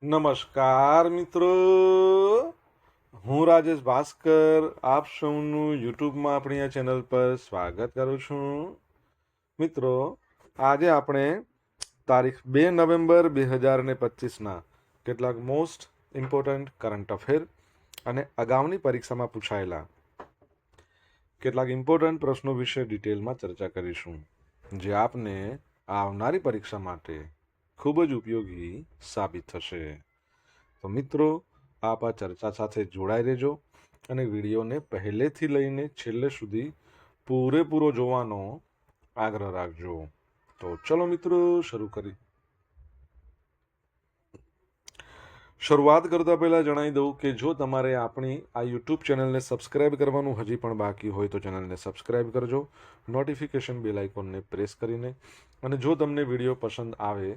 નમસ્કાર મિત્રો, હું રાજેશ ભાસ્કર આપ સૌનું યુટ્યુબમાં આપણી આ ચેનલ પર સ્વાગત કરું છું. મિત્રો, આજે આપણે તારીખ 2 નવેમ્બર 2025ના કેટલાક મોસ્ટ ઇમ્પોર્ટન્ટ કરંટ અફેર અને અગાઉની પરીક્ષામાં પૂછાયેલા કેટલાક ઇમ્પોર્ટન્ટ પ્રશ્નો વિશે ડિટેલમાં ચર્ચા કરીશું, જે આપને આવનારી પરીક્ષા માટે ખૂબ જ ઉપયોગી સાબિત થશે. તો મિત્રો, આપ આ ચર્ચા સાથે જોડાઈ રહેજો અને વિડીયોને પહેલેથી લઈને છેલ્લે સુધી પૂરેપૂરો જોવાનો આગ્રહ રાખજો. તો ચલો મિત્રો, શરૂઆત કરતા પહેલા જણાવી દઉં કે જો તમારે આપણી આ યુટ્યુબ ચેનલને સબસ્ક્રાઇબ કરવાનું હજી પણ બાકી હોય તો ચેનલને સબસ્ક્રાઇબ કરજો, નોટિફિકેશન બેલ આઇકોનને પ્રેસ કરીને. અને જો તમને વિડીયો પસંદ આવે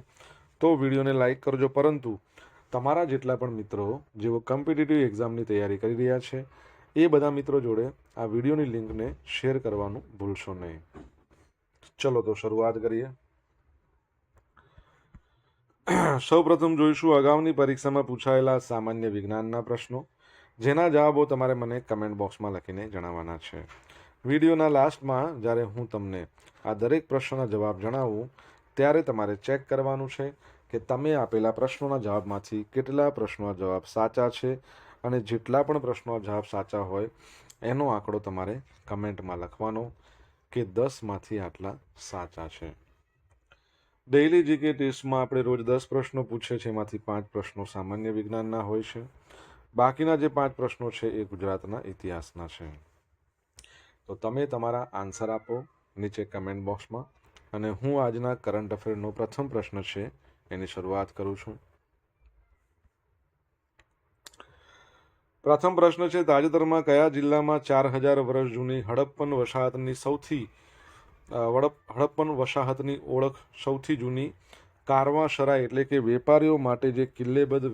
તો વિડીયોને લાઈક કરજો, પરંતુ તમારા જેટલા પણ મિત્રો જેઓ કોમ્પિટિટિવ એક્ઝામની તૈયારી કરી રહ્યા છે એ બધા મિત્રો જોડે આ વિડીયોની લિંકને શેર કરવાનું ભૂલશો નહીં. ચલો તો શરૂઆત કરીએ. સૌપ્રથમ જોઈશું અગાઉની પરીક્ષામાં પૂછાયેલા સામાન્ય વિજ્ઞાનના પ્રશ્નો, જેના જવાબો તમારે મને કમેન્ટ બોક્સમાં લખીને જણાવવાના છે. વિડીયોના લાસ્ટમાં જ્યારે હું તમને આ દરેક પ્રશ્નના જવાબ જણાવું ત્યારે તમારે ચેક કરવાનું છે કે તમે આપેલા પ્રશ્નોના જવાબમાંથી કેટલા પ્રશ્નોના જવાબ સાચા છે, અને જેટલા પણ પ્રશ્નોના જવાબ સાચા હોય એનો આંકડો તમારે કમેન્ટમાં લખવાનો કે 10માંથી આટલા સાચા છે. ડેઇલી જીકે ટેસ્ટમાં આપણે રોજ 10 પ્રશ્નો પૂછે છે, એમાંથી 5 પ્રશ્નો સામાન્ય વિજ્ઞાનના હોય છે. બાકીના જે 5 પ્રશ્નો છે એ ગુજરાતના ઇતિહાસના છે. તો તમે તમારા આન્સર આપો નીચે કમેન્ટ બોક્સમાં, અને હું આજના કરંટ અફેરનો પ્રથમ પ્રશ્ન છે એની શરૂઆત કરું છું. પ્રથમ પ્રશ્ન છે, તાજેતરમાં કયા જિલ્લામાં 4000 વર્ષ જૂની હડપ્પન વસાહતની ઓળખ સૌથી જૂની કારવાસરાય એટલે કે વેપારીઓ માટે જે કિલ્લેબદ્ધ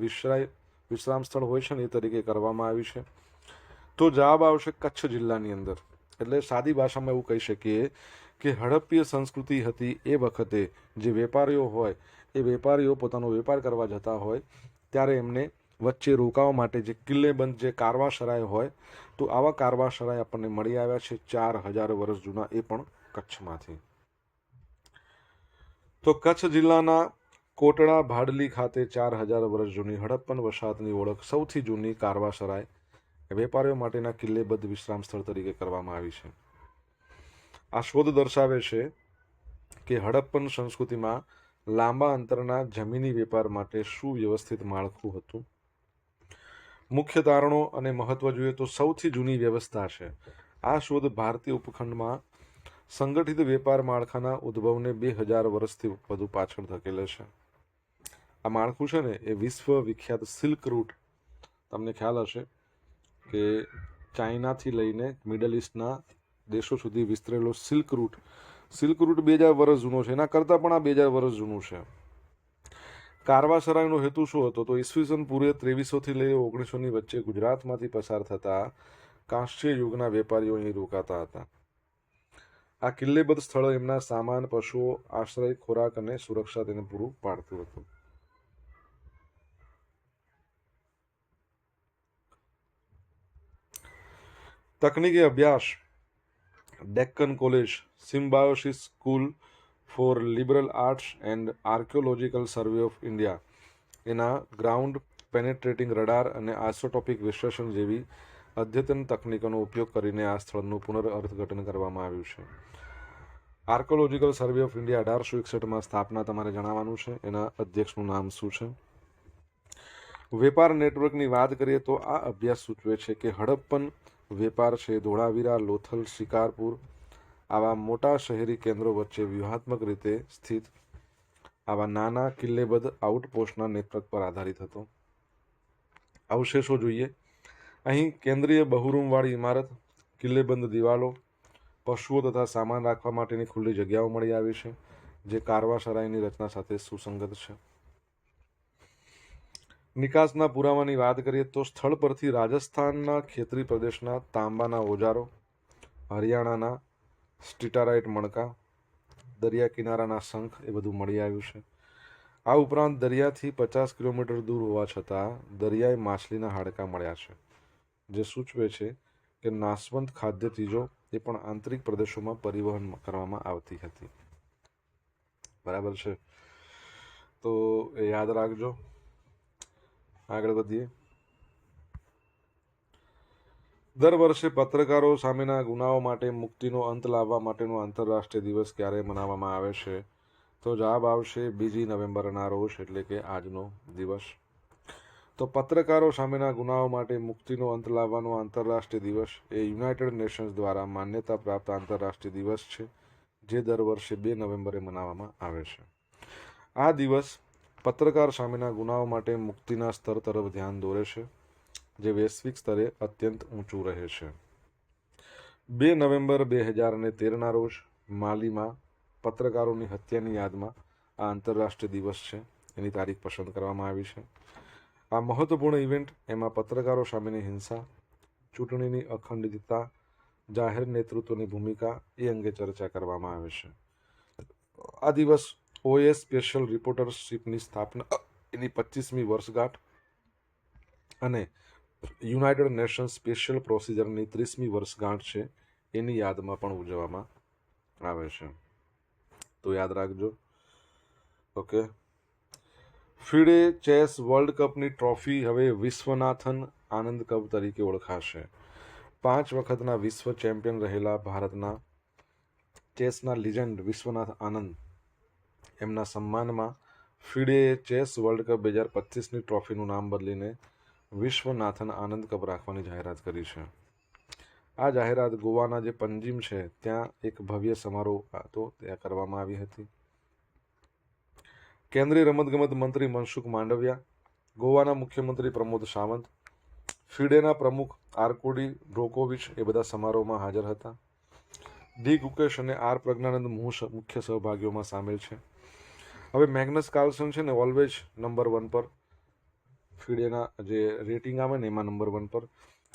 વિશ્રામ સ્થળ હોય છે ને એ તરીકે કરવામાં આવી છે? તો જવાબ આવશે કચ્છ જિલ્લાની અંદર. એટલે સાદી ભાષામાં એવું કહી શકીએ કે હડપ્પીય સંસ્કૃતિ હતી એ વખતે જે વેપારીઓ હોય એ વેપારીઓ પોતાનો વેપાર કરવા જતા હોય ત્યારે એમને વચ્ચે રોકાવા માટે જે કિલ્લેબંધ જે કારવાસરાય હોય, તો આવા કારવાસરાય આપણને મળી આવ્યા છે 4000 વર્ષ જૂના, એ પણ કચ્છમાંથી. તો કચ્છ જિલ્લાના કોટડા ભાડલી ખાતે 4000 વર્ષ જૂની હડપ્પન વસાહતની ઓળખ સૌથી જૂની કારવાસરાય વેપારીઓ માટેના કિલ્લેબદ્ધ વિશ્રામ સ્થળ તરીકે કરવામાં આવી છે. આ શોધ દર્શાવે છે કે હડપ્પન સંસ્કૃતિમાં લાંબા અંતરના જમીની વેપાર માટે સુવ્યવસ્થિત માળખું હતું. મુખ્ય તારણો અને મહત્વ જોઈએ તો સૌથી જૂની વ્યવસ્થા છે. આ શોધ ભારતીય ઉપખંડમાં સંગઠિત વેપાર માળખાના ઉદ્ભવને 2000 વર્ષથી વધુ પાછળ ધકેલે છે. આ માળખું છે ને એ વિશ્વ વિખ્યાત સિલ્ક રૂટ, તમને ખ્યાલ હશે કે ચાઇનાથી લઈને મિડલ ઇસ્ટના દેશો સુધી વિસ્તરેલો સિલ્ક રૂટ 2000 વર્ષ જૂનો છે. એના કરતાં પણ આ 2000 વર્ષ જૂનું છે. કારવાસરાયનો હેતુ શું હતો? તો ઈસવીસન પૂર્વે 2300થી લઈ 1900ની વચ્ચે ગુજરાતમાંથી પસાર થતા કાંસ્ય યુગના વેપારીઓ અહીં રોકાતા હતા. આ કિલ્લેબદ્ધ સ્થળો એમના સામાન, પશુઓ, આશ્રય, ખોરાક અને સુરક્ષા તેને પૂરું પાડતું હતું. તકનીકી અભ્યાસ Deccan college symbiosis school four liberal arts and archaeological survey of India એના ગ્રાઉન્ડ પેનેટ્રેટિંગ રડાર અને આઇસોટોપિક વિશ્લેષણ જેવી અદ્યતન તકનીકોનો ઉપયોગ કરીને આ સ્થળનું પુનર્અર્થઘટન કરવામાં આવ્યું છે. આર્કિયોલોજીકલ સર્વે ઓફ ઇન્ડિયા 1861માં સ્થાપના તમારે જણાવવાનું છે. એના અધ્યક્ષનું નામ શું છે? વેપાર નેટવર્કની વાત કરીએ તો આ અભ્યાસ સૂચવે છે કે હડપ્પન વેપાર છે ધોળાવીરા, લોથલ, શિકારપુર આવા મોટા શહેરી કેન્દ્રો વચ્ચે વ્યૂહાત્મક રીતે સ્થિત આવા નાના કિલ્લેબદ્ધ આઉટપોસ્ટના નેટવર્ક પર આધારિત હતો. અવશેષો જોઈએ. અહીં કેન્દ્રીય બહુરૂમવાળી ઇમારત, કિલ્લેબંધ દિવાલો, પશુઓ તથા સામાન રાખવા માટેની ખુલ્લી જગ્યાઓ મળી આવી છે, જે કારવાસરાયની રચના સાથે સુસંગત છે. નિકાસના પુરાવાની વાત કરીએ તો સ્થળ પરથી રાજસ્થાનના ખેતરી પ્રદેશના તાંબાના ઓજારો, હરિયાણાના સ્ટીટારાઇટ મણકા, દરિયા કિનારાના શંખ એ બધું મળી આવ્યું છે. આ ઉપરાંત દરિયાથી 50 કિલોમીટર દૂર હોવા છતાં દરિયાઈ માછલીના હાડકાં મળ્યા છે, જે સૂચવે છે કે નાશવંત ખાદ્ય ચીજો એ પણ આંતરિક પ્રદેશોમાં પરિવહન કરવામાં આવતી હતી. બરાબર છે, તો એ યાદ રાખજો. આગળ વધીએ. દર વર્ષે પત્રકારો સામેના ગુનાઓ માટે મુક્તિનો અંત લાવવા માટેનો આંતરરાષ્ટ્રીય દિવસ ક્યારે મનાવવામાં આવે છે? તો જવાબ આવશે 2 નવેમ્બરના રોજ, એટલે કે આજનો દિવસ. તો પત્રકારો સામેના ગુનાઓ માટે મુક્તિનો અંત લાવવાનો આંતરરાષ્ટ્રીય દિવસ એ યુનાઇટેડ નેશન્સ દ્વારા માન્યતા પ્રાપ્ત આંતરરાષ્ટ્રીય દિવસ છે, જે દર વર્ષે 2 નવેમ્બરે મનાવવામાં આવે છે. આ દિવસ પત્રકાર સામેના ગુનાઓ માટે મુક્તિના સ્તર તરફ ધ્યાન દોરે છે, જે વૈશ્વિક સ્તરે અત્યંત ઊંચું રહે છે. 2 નવેમ્બર 2013ના રોજ માલીમાં પત્રકારોની હત્યાની યાદમાં આ આંતરરાષ્ટ્રીય દિવસ છે, એની તારીખ પસંદ કરવામાં આવી છે. આ મહત્વપૂર્ણ ઇવેન્ટ એમાં પત્રકારો સામેની હિંસા, ચૂંટણીની અખંડિતતા, જાહેર નેતૃત્વની ભૂમિકા એ અંગે ચર્ચા કરવામાં આવે છે. આ દિવસ OAS સ્પેશિયલ રિપોર્ટરશિપની સ્થાપના એની 25મી વર્ષગાંઠ અને યુનાઇટેડ નેશન્સ સ્પેશિયલ પ્રોસિજરની 30મી વર્ષગાંઠ છે, એની યાદમાં પણ ઉજવવામાં આવે છે. તો યાદ રાખજો. ઓકે. ફિડે ચેસ વર્લ્ડ કપની ટ્રોફી હવે વિશ્વનાથન આનંદ કપ તરીકે ઓળખાશે. 5 વખતના વિશ્વ ચેમ્પિયન રહેલા ભારતના ચેસના લિજેન્ડ વિશ્વનાથ આનંદ એમના સન્માનમાં ફિડેએ ચેસ વર્લ્ડ કપ 2025ની ટ્રોફીનું નામ બદલીને વિશ્વનાથન આનંદ કપ રાખવાની જાહેરાત કરી છે. આ જાહેરાત ગોવાના જે પંજીમ છે ત્યાં એક ભવ્ય સમારોહ હતો ત્યાં કરવામાં આવી હતી. કેન્દ્રીય રમતગમત મંત્રી મનસુખ માંડવિયા, ગોવાના મુખ્યમંત્રી પ્રમોદ સાવંત, ફિડેના પ્રમુખ આર્કોડી બ્રોકોવિચ એ બધા સમારોહમાં હાજર હતા. ડી ગુકેશ અને આર પ્રજ્ઞાનંદ મુખ્ય સહભાગીઓમાં સામેલ છે. હવે મેગ્નસ કાર્લસન છે ને ઓલવેઝ નંબર 1 પર, ફિડેના જે રેટિંગ આવે ને એમાં નંબર 1 પર.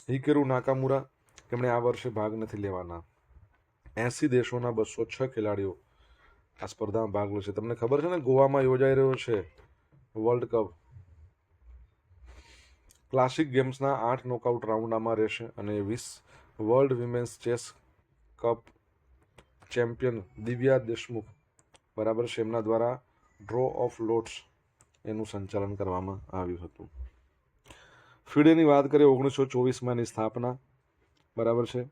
હિકેરુ નાકામુરા, એમણે આ વર્ષે ભાગ નથી લેવાના. 80 દેશોના 206 ખેલાડીઓ આ સ્પર્ધામાં ભાગ લેશે. તમને ખબર છે ને ગોવામાં યોજાઈ રહ્યો છે વર્લ્ડ કપ. ક્લાસિક ગેમ્સના 8 નોકઆઉટ રાઉન્ડ આમાં રહેશે અને world women's chess cup champion Divya Deshmukh, બરાબર છે, એમના દ્વારા ડ્રો ઓફ લોટ્સ એનું સંચાલન કરવામાં આવ્યું હતું. ફિડેની વાત કરીએ 1924માં એની સ્થાપના, બરાબર છે.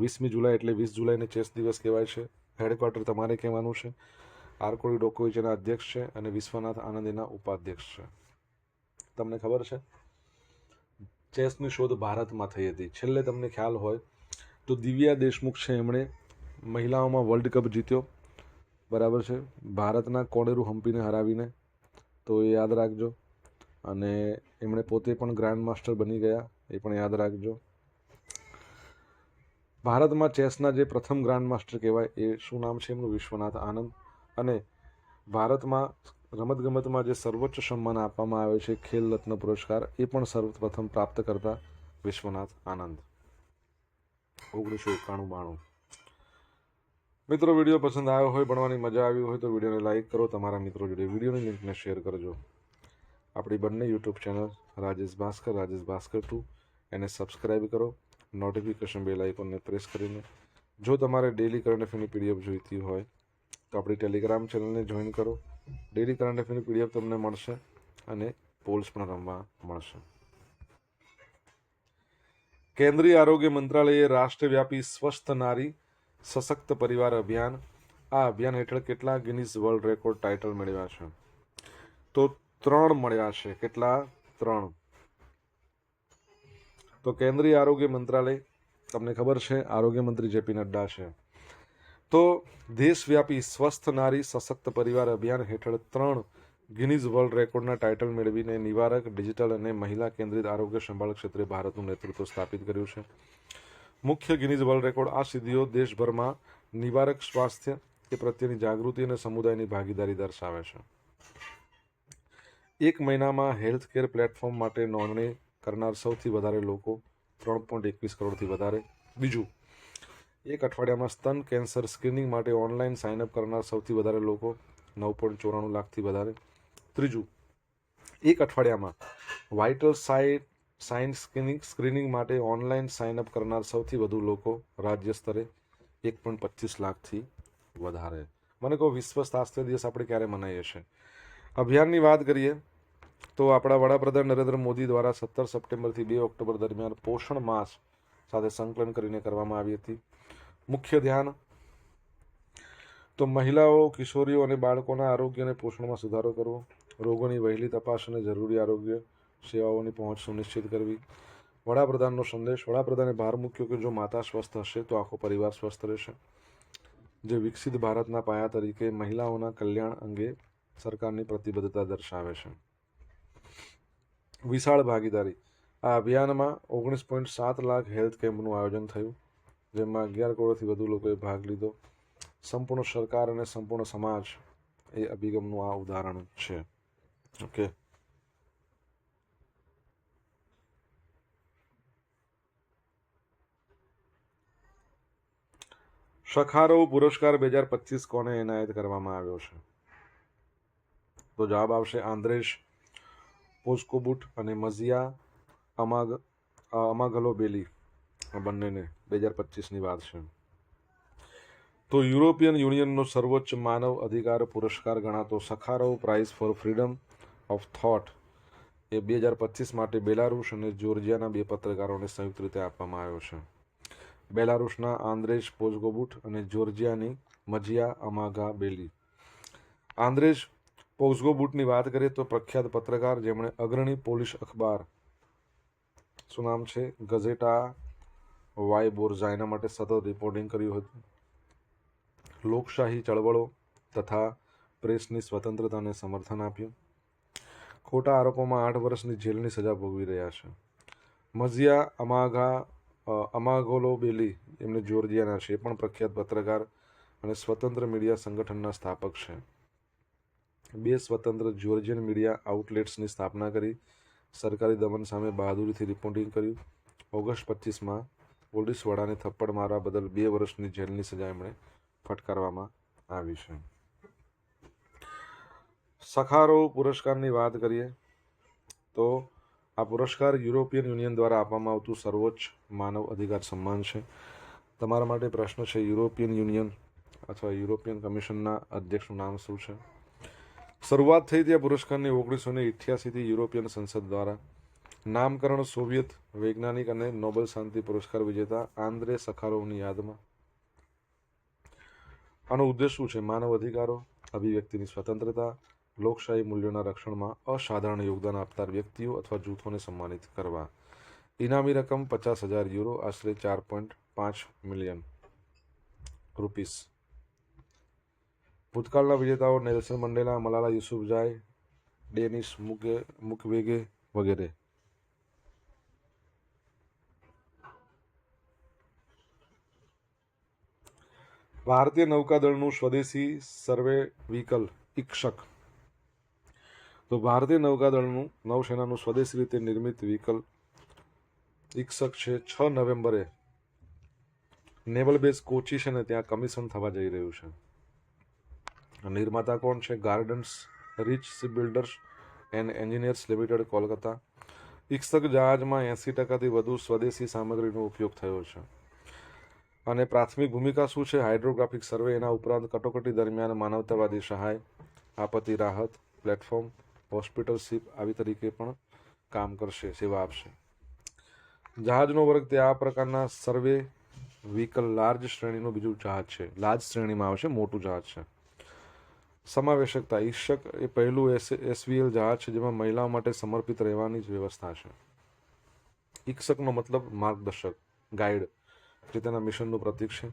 20મી જુલાઈ એટલે 20 જુલાઈને ચેસ દિવસ કહેવાય છે. હેડક્વાર્ટર તમારે કહેવાનું છે. આર્કોડી ડોકોવિચ એના અધ્યક્ષ છે અને વિશ્વનાથ આનંદ એના ઉપાધ્યક્ષ છે. તમને ખબર છે ચેસની શોધ ભારતમાં થઈ હતી. છેલ્લે તમને ખ્યાલ હોય તો દિવ્યા દેશમુખ છે, એમણે મહિલાઓમાં વર્લ્ડ કપ જીત્યો, બરાબર છે, ભારતના કોનેરુ હમ્પીને હરાવીને. તો એ યાદ રાખજો. અને એમણે પોતે પણ ગ્રાન્ડ માસ્ટર બની ગયા, એ પણ યાદ રાખજો. ભારતમાં ચેસના જે પ્રથમ ગ્રાન્ડ માસ્ટર કહેવાય એ શું નામ છે એમનું? વિશ્વનાથ આનંદ. અને ભારતમાં રમતગમતમાં જે સર્વોચ્ચ સન્માન આપવામાં આવે છે ખેલ રત્ન પુરસ્કાર, એ પણ સર્વપ્રથમ પ્રાપ્ત કરતા વિશ્વનાથ આનંદ, 1991-92. મિત્રો, વિડીયો પસંદ આવ્યો હોય, ભણવાની મજા આવી હોય તો વિડીયોને લાઇક કરો, તમારા મિત્રો જોડે વિડીયોની લિંકને શેર કરજો. આપણી બંને યુટ્યુબ ચેનલ રાજેશ ભાસ્કર 2 એને સબસ્ક્રાઈબ કરો, નોટિફિકેશન બેલ આઇકોનને પ્રેસ કરીને. જો તમારે ડેલી કરંટ અફેરની PDF જોઈતી હોય તો આપણી ટેલિગ્રામ ચેનલને જોઈન કરો. ડેલી કરંટ અફેરની PDF તમને મળશે અને પોલ્સ પણ રમવા મળશે. કેન્દ્રીય આરોગ્ય મંત્રાલયે રાષ્ટ્રવ્યાપી સ્વસ્થ નારી સશક્ત પરિવાર અભિયાન, આ અભિયાન હેઠળ કેટલા ગિનીઝ વર્લ્ડ રેકોર્ડ ટાઇટલ મેળવ્યા છે? તો 3 મળ્યા છે. કેટલા? 3. તો કેન્દ્રીય આરોગ્ય મંત્રાલય, તમને ખબર છે આરોગ્ય મંત્રી JP નડ્ડા છે. તો દેશવ્યાપી સ્વસ્થ નારી સશક્ત પરિવાર અભિયાન હેઠળ 3 ગિનીઝ વર્લ્ડ રેકોર્ડના ટાઇટલ મેળવીને નિવારક, ડિજિટલ અને મહિલા કેન્દ્રિત આરોગ્ય સંભાળ ક્ષેત્રે ભારતનું નેતૃત્વ સ્થાપિત કર્યું છે. મુખ્ય ગિનીઝ વર્લ્ડ રેકોર્ડ આ સિદ્ધિઓ દેશભરમાં નિવારક સ્વાસ્થ્ય એ પ્રત્યેની જાગૃતિ અને સમુદાયની ભાગીદારી દર્શાવે છે. 1 મહિનામાં હેલ્થ કેર પ્લેટફોર્મ માટે નોંધણી કરનાર સૌથી વધારે લોકો, 3.21 કરોડથી વધારે. બીજું, 1 અઠવાડિયામાં સ્તન કેન્સર સ્ક્રીનિંગ માટે ઓનલાઈન સાઇનઅપ કરનાર સૌથી વધારે લોકો, 9.94 લાખથી વધારે. ત્રીજું, એક અઠવાડિયામાં વાઇટલ સાઇન સ્ક્રીનિંગ માટે ઓનલાઈન સાઇન અપ કરનાર સૌથી વધુ લોકો રાજ્ય સ્તરે 1.25 લાખથી વધારે. મને કહો, વિશ્વ સ્વાસ્થ્ય દિવસ આપણે ક્યારે મનાવીએ છીએ? અભિયાનની વાત કરીએ તો આપણા વડાપ્રધાન નરેન્દ્ર મોદી દ્વારા 17 સપ્ટેમ્બરથી 2 ઓક્ટોબર દરમિયાન પોષણ માસ સાથે સંકલન કરીને કરવામાં આવી હતી. મુખ્ય ધ્યાન તો મહિલાઓ, કિશોરીઓ અને બાળકોના આરોગ્ય અને પોષણમાં સુધારો કરવો, રોગોની વહેલી તપાસ અને જરૂરી આરોગ્ય સેવાઓની પહોંચ સુનિશ્ચિત કરવી. વડાપ્રધાનનો સંદેશ. વડાપ્રધાને ભાર મૂક્યો કે જો માતા સ્વસ્થ હશે તો આખો પરિવાર સ્વસ્થ રહેશે, જે વિકસિત ભારતના પાયા તરીકે મહિલાઓના કલ્યાણ અંગે સરકારની પ્રતિબદ્ધતા દર્શાવે છે. વિશાળ ભાગીદારી. આ અભિયાનમાં 19.7 લાખ હેલ્થ કેમ્પનું આયોજન થયું, જેમાં 11 કરોડથી વધુ લોકોએ ભાગ લીધો. સંપૂર્ણ સરકાર અને સંપૂર્ણ સમાજ એ અભિગમનું આ ઉદાહરણ છે. ઓકે, સખારોવ પુરસ્કાર 2025 કોને એનાયત કરવામાં આવ્યો છે? તો જવાબ આવશે આંદ્રેશ પોસ્કોબુટ અને મઝિયા અમાગલોબેલી, બંનેને 2025ની વાત છે. તો યુરોપિયન યુનિયનનો સર્વોચ્ચ માનવ અધિકાર પુરસ્કાર ગણાતો Sakharov prize for freedom of thought એ 2025 માટે બેલારુસ અને જોર્જિયાના 2 પત્રકારોને સંયુક્ત રીતે આપવામાં આવ્યો છે. બેલારુસના આંદ્રેશ પોઝગોબુટ અને જોર્જિયાની મજિયા અમાગાબેલી. આંદ્રેશ પોઝગોબુટની વાત કરીએ તો પ્રખ્યાત પત્રકાર, જેમણે અગ્રણી પોલિશ અખબાર, શું નામ છે, ગઝેટા વાયબોરઝાયના માટે સતત રિપોર્ટિંગ કર્યું હતું. લોકશાહી ચળવળો તથા પ્રેસની સ્વતંત્રતાને સમર્થન આપ્યું. ખોટા આરોપોમાં 8 વર્ષની જેલની સજા ભોગવી રહ્યા છે. મઝિયા અમાગોલોબેલી, એમને જોર્જિયાના છે, એ પણ પ્રખ્યાત પત્રકાર અને સ્વતંત્ર મીડિયા સંગઠનના સ્થાપક છે. 2 સ્વતંત્ર જોર્જિયન મીડિયા આઉટલેટ્સની સ્થાપના કરી, સરકારી દમન સામે બહાદુરીથી રિપોર્ટિંગ કર્યું. ઓગસ્ટ 25માં પોલીસ વડાને થપ્પડ મારવા બદલ 2 વર્ષની જેલની સજા એમણે ફટકારવામાં આવી છે. સખારોવ પુરસ્કારની વાત કરીએ તો આ પુરસ્કાર યુરોપિયન યુનિયન દ્વારા આપવામાં આવતું સર્વોચ્ચ માનવ અધિકાર સન્માન છે. તમારા માટે પ્રશ્ન છે, યુરોપિયન યુનિયન અથવા યુરોપિયન કમિશનના અધ્યક્ષનું નામ શું છે? શરૂઆત થઈ ત્યાં પુરસ્કારની 1988થી યુરોપિયન સંસદ દ્વારા. નામકરણ સોવિયત વૈજ્ઞાનિક અને નોબેલ શાંતિ પુરસ્કાર વિજેતા આંદ્રે સખારોવની યાદમાં. આનો ઉદ્દેશ શું છે? માનવ અધિકારો, અભિવ્યક્તિની સ્વતંત્રતા, લોકશાહી મૂલ્યોના રક્ષણમાં અસાધારણ યોગદાન આપનાર વ્યક્તિઓ અથવા જૂથોને સન્માનિત કરવા. ઇનામી રકમ €50,000, આશરે 4.5 મિલિયન રૂપીસ. ભૂતકાળના વિજેતાઓ નેલ્સન મંડેલા, મલાલા યુસુફઝાઈ, ડેનિસ મુકવેગે વગેરે. ભારતીય નૌકાદળનું સ્વદેશી સર્વે વ્હીકલ ઇક્ષક. તો ભારતીય નૌકાદળનું નૌસેનાનું સ્વદેશી રીતે નિર્મિત વ્હીકલ ઇક્ષક છે 6 નવેમ્બરે નેવલ બેઝ કોચી છે ને ત્યાં કમિશન થવા જઈ રહ્યું છે. નિર્માતા કોણ છે? Gardens reach ship builders and engineers limited, Kolkata. Ikshak જહાજમાં 80%થી વધુ સ્વદેશી સામગ્રીનો ઉપયોગ થયો છે. અને પ્રાથમિક ભૂમિકા શું છે? હાઇડ્રોગ્રાફિક સર્વે, એના ઉપરાંત કટોકટી દરમિયાન માનવતાવાદી સહાય, આપત્તિ રાહત, પ્લેટફોર્મ, હોસ્પિટલ શિપ આવી તરીકે પણ કામ કરશે, સેવા આપશે. જહાજનો વર્ગ તે આ પ્રકારના સર્વે વ્હીકલ લાર્જ શ્રેણીનું બીજું જહાજ છે. લાર્જ શ્રેણીમાં આવશે, મોટું જહાજ છે. સમાવેશકતા. ઇક્ષક એ પહેલું એસવીએલ જહાજ છે જેમાં મહિલાઓ માટે સમર્પિત રહેવાની જ વ્યવસ્થા છે. ઇક્ષકનો મતલબ માર્ગદર્શક, ગાઈડ, જે તેના મિશનનું પ્રતીક છે.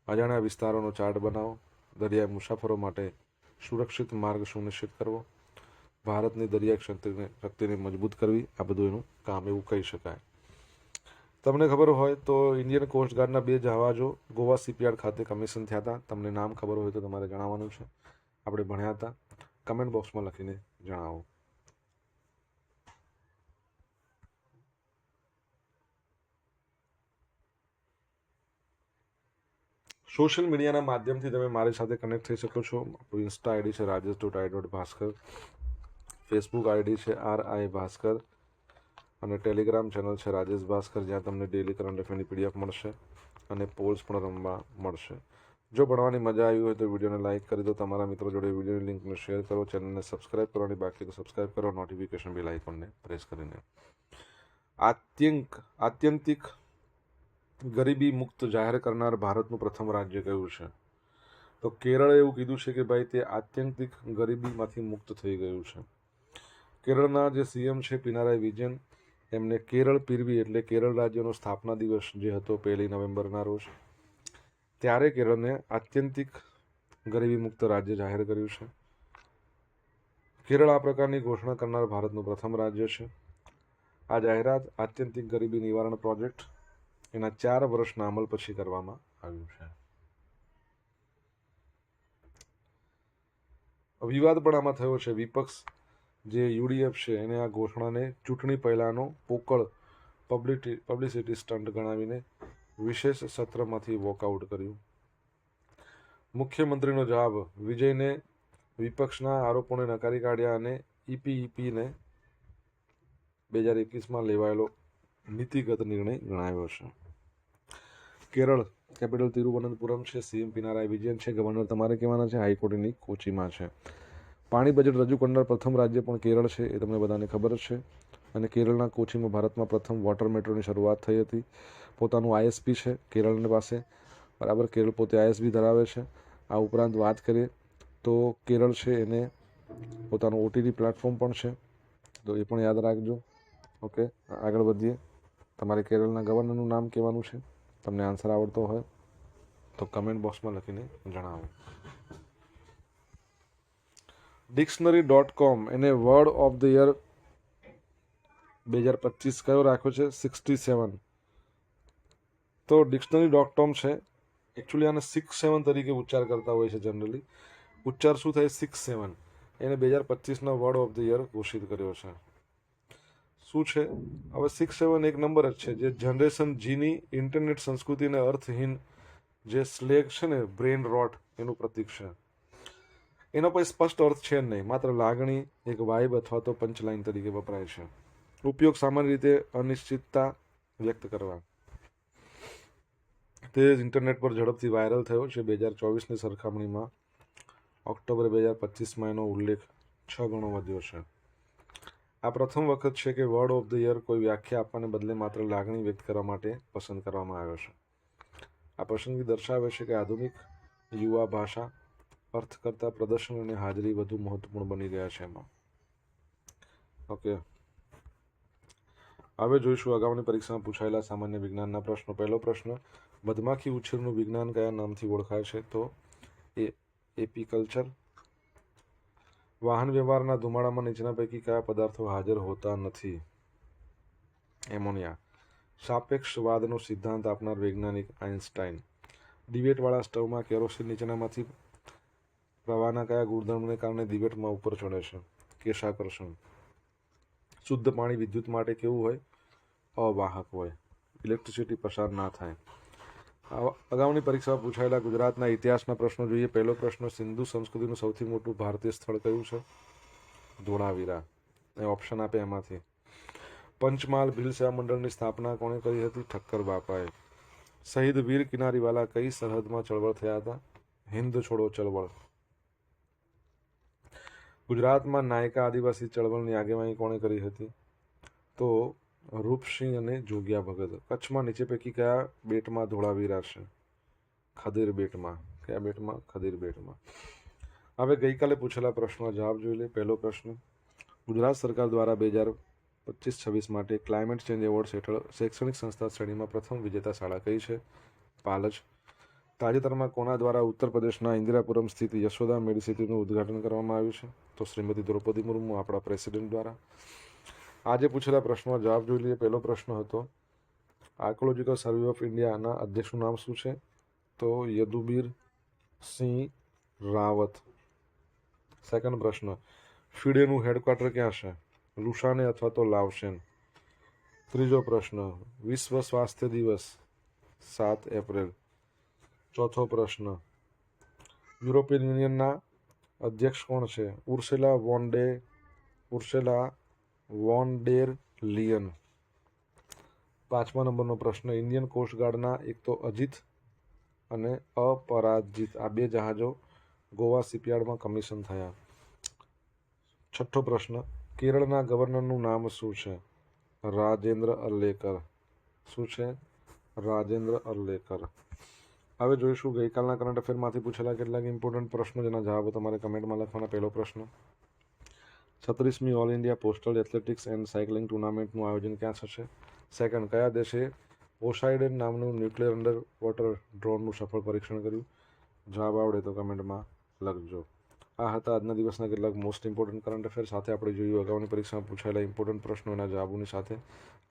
અજાણ્યા વિસ્તારોનો ચાર્ટ બનાવો, દરિયાઈ મુસાફરો માટે સુરક્ષિત માર્ગ સુનિશ્ચિત કરવો, ભારતની દરિયાઈ શક્તિને મજબૂત કરવી, આ બધું એનું કામ એવું કહી શકાય. તમને ખબર હોય તો ઇન્ડિયન કોસ્ટગાર્ડના 2 જહાજો ગોવા શિપયાર્ડ ખાતે કમિશન થયા હતા. તમને નામ ખબર હોય તો તમારે જણાવવાનું છે. આપણે ભણ્યા હતા. કમેન્ટ બોક્સમાં લખીને જણાવો. સોશિયલ મીડિયાના માધ્યમથી તમે મારી સાથે કનેક્ટ થઈ શકો છો. આપણું ઇન્સ્ટા આઈડી છે રાજેશ.i.ભાસ્કર. ફેસબુક આઈડી છે RI ભાસ્કર અને ટેલિગ્રામ ચેનલ છે રાજેશ ભાસ્કર, જ્યાં તમને ડેલી કરંટ અફેરની PDF મળશે અને પોલ્સ પણ રમવા મળશે. જો ભણવાની મજા આવી હોય તો વિડીયોને લાઇક કરી દો, તમારા મિત્રો જોડે વિડીયોની લિંકને શેર કરો, ચેનલને સબસ્ક્રાઇબ કરવાની બાકી તો સબસ્ક્રાઇબ કરો, નોટિફિકેશન બેલ આઇકોનને પ્રેસ કરીને. આત્યંતિક ગરીબી મુક્ત જાહેર કરનાર ભારતનું પ્રથમ રાજ્ય કયું છે? તો કેરળે એવું કીધું છે કે ભાઈ તે આત્યંતિક ગરીબીમાંથી મુક્ત થઈ ગયું છે. કેરળના જે CM છે પિનારાઈ વિજયન, એમને કેરળ પીરવી એટલે કેરળ રાજ્યનો સ્થાપના દિવસ જે હતો 1 નવેમ્બરના રોજ, ત્યારે કેરળને આત્યંતિક ગરીબી મુક્ત રાજ્ય જાહેર કર્યું છે. કેરળ આ પ્રકારની ઘોષણા કરનાર ભારતનું પ્રથમ રાજ્ય છે. આ જાહેરાત આત્યંતિક ગરીબી નિવારણ પ્રોજેક્ટ એના 4 વર્ષના અમલ પછી કરવામાં આવ્યું છે. વિવાદ પણ આમાં થયો છે. વિપક્ષ જે UDF છે એને આ ઘોષણાને ચૂંટણી પહેલાનો પોકળ પબ્લિસિટી સ્ટન્ટ ગણાવીને વિશેષ સત્રમાંથી વોકઆઉટ કર્યું. મુખ્યમંત્રીનો જવાબ: વિજયને વિપક્ષના આરોપોને નકારી કાઢ્યા અને EPEPને 2021માં લેવાયેલો નીતિગત નિર્ણય ગણાવ્યો છે. કેરળ કેપિટલ તિરુવનંતપુરમ છે, CM પિનારાઈ વિજયન છે, ગવર્નર તમારે કહેવાના છે, હાઈકોર્ટની કોચીમાં છે. પાણી બજેટ રજૂ કરનાર પ્રથમ રાજ્ય પણ કેરળ છે, એ તમને બધાને ખબર જ છે. અને કેરળના કોચીમાં ભારતમાં પ્રથમ વોટર મેટ્રોની શરૂઆત થઈ હતી. પોતાનું ISP છે કેરળની પાસે, બરાબર. કેરળ પોતે ISP ધરાવે છે. આ ઉપરાંત વાત કરીએ તો કેરળ છે એને પોતાનું OTT પ્લેટફોર્મ પણ છે, તો એ પણ યાદ રાખજો. ઓકે, આગળ વધીએ. તમારે કેરળના ગવર્નરનું નામ કહેવાનું છે. તમને આન્સર આવડતો હોય તો કમેન્ટ બોક્સમાં લખીને જણાવો. Dictionary.com એને વર્ડ ઓફ ધ યર 2025 કયો રાખ્યો છે? 67. તો Dictionary.com છે, એકચ્યુઅલી આને 67 તરીકે ઉચ્ચાર કરતા હોય છે જનરલી. ઉચ્ચાર શું થાય? 67. એને 2025ના વર્ડ ઓફ ધ યર ઘોષિત કર્યો છે. શું છે? હવે 67 એક નંબર જ છે, જે જનરેશન Gની ઇન્ટરનેટ સંસ્કૃતિને અર્થહીન જે સ્લેગ છે ને, બ્રેન રોટ, એનું પ્રતીક છે. એનો કોઈ સ્પષ્ટ અર્થ છે નહીં, માત્ર લાગણી, એક વાઇબ અથવા તો પંચલાઇન તરીકે વપરાય છે. ઉપયોગ સામાન્ય રીતે અનિશ્ચિતતા વ્યક્ત કરવા. તે ઇન્ટરનેટ પર ઝડપથી વાયરલ થયો છે. 2024ની સરખામણીમાં ઓક્ટોબર 2025માં એનો ઉલ્લેખ 6 ગણો વધ્યો છે. આ પ્રથમ વખત છે કે વર્ડ ઓફ ધ યર કોઈ વ્યાખ્યા આપવાને બદલે માત્ર લાગણી વ્યક્ત કરવા માટે પસંદ કરવામાં આવ્યો છે. આ પસંદગી દર્શાવે છે કે આધુનિક યુવા ભાષા અર્થ કરતાં પ્રદર્શન અને હાજરી વધુ મહત્વપૂર્ણ બની ગયા છે એમાં. ઓકે, હવે જોઈશું અગાઉની પરીક્ષામાં પૂછાયેલા સામાન્ય વિજ્ઞાનના પ્રશ્નો. પહેલો પ્રશ્ન: મધમાખી ઉછેરનું વિજ્ઞાન કયા નામથી ઓળખાય છે? તો એપીકલ્ચર. વાહન વ્યવહારના ધુમાડામાં નીચેના પૈકી કયા પદાર્થો હાજર હોતા નથી? એમોનિયા. સાપેક્ષવાદનો સિદ્ધાંત આપનાર વૈજ્ઞાનિક આઇન્સ્ટાઇન. ડિબેટવાળા સ્ટવમાં કેરોસીન નીચેનામાંથી પ્રવાહના કયા ગુણધર્મને કારણે ડિબેટમાં ઉપર ચડે છે? કેશાકર્ષણ. શુદ્ધ પાણી વિદ્યુત માટે કેવું હોય? અવાહક હોય, ઇલેક્ટ્રિસિટી પસાર ના થાય. અગાઉની પરીક્ષામાં પૂછાયેલા ગુજરાતના ઇતિહાસના પ્રશ્નો જોઈએ. પહેલો પ્રશ્ન: સિંધુ સંસ્કૃતિનું સૌથી મોટું ભારતીય સ્થળ કયું છે? ધોળાવીરા. એ ઓપ્શન આપે એમાંથી. પંચમહાલ ભીલ સેવા મંડળની સ્થાપના કોણે કરી હતી? ઠક્કર બાપાએ. શહીદ વીર કિનારીવાલા કઈ સરહદમાં ચળવળ થયા હતા? હિન્દ છોડો ચળવળ. ગુજરાતમાં નાયકા આદિવાસી ચળવળની આગેવાની કોણે કરી હતી? તો રૂપસિંહ અને જોગિયા ભગત. કચ્છમાં નીચે પૈકી કયા બેટમાં ધોળાવીરા છે? ખદીર બેટમાં. કયા બેટમાં? ખદીર બેટમાં. હવે ગઈકાલે પૂછેલા પ્રશ્નનો જવાબ જોઈ લે. પહેલો પ્રશ્ન: ગુજરાત સરકાર દ્વારા 2025-26 માટે ક્લાઇમેટ ચેન્જ એવોર્ડ્સ હેઠળ શૈક્ષણિક સંસ્થા શ્રેણીમાં પ્રથમ વિજેતા શાળા કઈ છે? પાલજ. તાજેતરમાં કોના દ્વારા ઉત્તર પ્રદેશના ઇન્દિરાપુરમ સ્થિત યશોદા મેડિસિટીનું ઉદ્ઘાટન કરવામાં આવ્યું છે? તો શ્રીમતી દ્રૌપદી મુર્મુ, આપણા પ્રેસિડેન્ટ દ્વારા. આજે પૂછેલા પ્રશ્નનો જવાબ જોઈ લઈએ. પહેલો પ્રશ્ન હતો આર્કોલોજીકલ સર્વે ઓફ ઇન્ડિયાના અધ્યક્ષનું નામ શું છે? તો યદુબીર સિંહ રાવત. સેકન્ડ પ્રશ્ન: ફિડેનું હેડક્વાર્ટર ક્યાં છે? લુસાને અથવા તો લાવશેન. ત્રીજો પ્રશ્ન: વિશ્વ સ્વાસ્થ્ય દિવસ 7 એપ્રિલ. ચોથો પ્રશ્ન: યુરોપિયન યુનિયનના અધ્યક્ષ કોણ છે? ઉર્સુલા વોન ડે ઉર્સેલા વોન ડેર લિયન. 5મા નંબરનો પ્રશ્ન, ઇન્ડિયન કોસ્ટગાર્ડના એક તો અજીત અને અપરાજિત આ 2 જહાજો ગોવા શિપયાર્ડમાં કમિશન થયા. 6થો પ્રશ્ન, કેરળના ગવર્નરનું નામ શું છે? રાજેન્દ્ર અર્લેકર. શું છે? રાજેન્દ્ર અર્લેકર. હવે જોઈશું ગઈકાલના કરંટ અફેરમાંથી પૂછેલા કેટલાક ઇમ્પોર્ટન્ટ પ્રશ્નો જેના જવાબો તમારે કમેન્ટમાં લખવાના. પહેલો પ્રશ્ન, 36મી all India postal athletics and cycling ટુર્નામેન્ટનું આયોજન ક્યાં થશે? સેકન્ડ, કયા દેશે પોસાઇડન નામનું ન્યુક્લિયર અંડર વોટર ડ્રોનનું સફળ પરીક્ષણ કર્યું? જવાબ આવડે તો કમેન્ટમાં લખજો. આ હતા આજના દિવસના કેટલાક મોસ્ટ ઇમ્પોર્ટન્ટ કરંટ અફેર. સાથે આપણે જોયું અગાઉની પરીક્ષામાં પૂછાયેલા ઇમ્પોર્ટન્ટ પ્રશ્નો એના જવાબોની સાથે.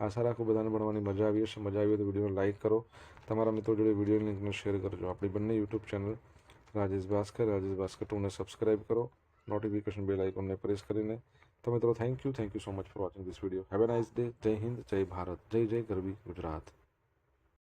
આશા રાખું બધાને ભણવાની મજા આવી હશે. મજા આવી હોય તો વિડીયોને લાઇક કરો, તમારા મિત્રો જોડે વિડીયોની લિંકને શેર કરજો. આપણી બંને યુટ્યુબ ચેનલ રાજેશ ભાસ્કર 2ને સબસ્ક્રાઇબ કરો, નોટિફિકેશન બેલ આઇકોનને પ્રેસ કરીને. તો મિત્રો thank you so much for watching this video. Have a nice day. Jai Hind, જય ભારત, જય જય ગરવી ગુજરાત.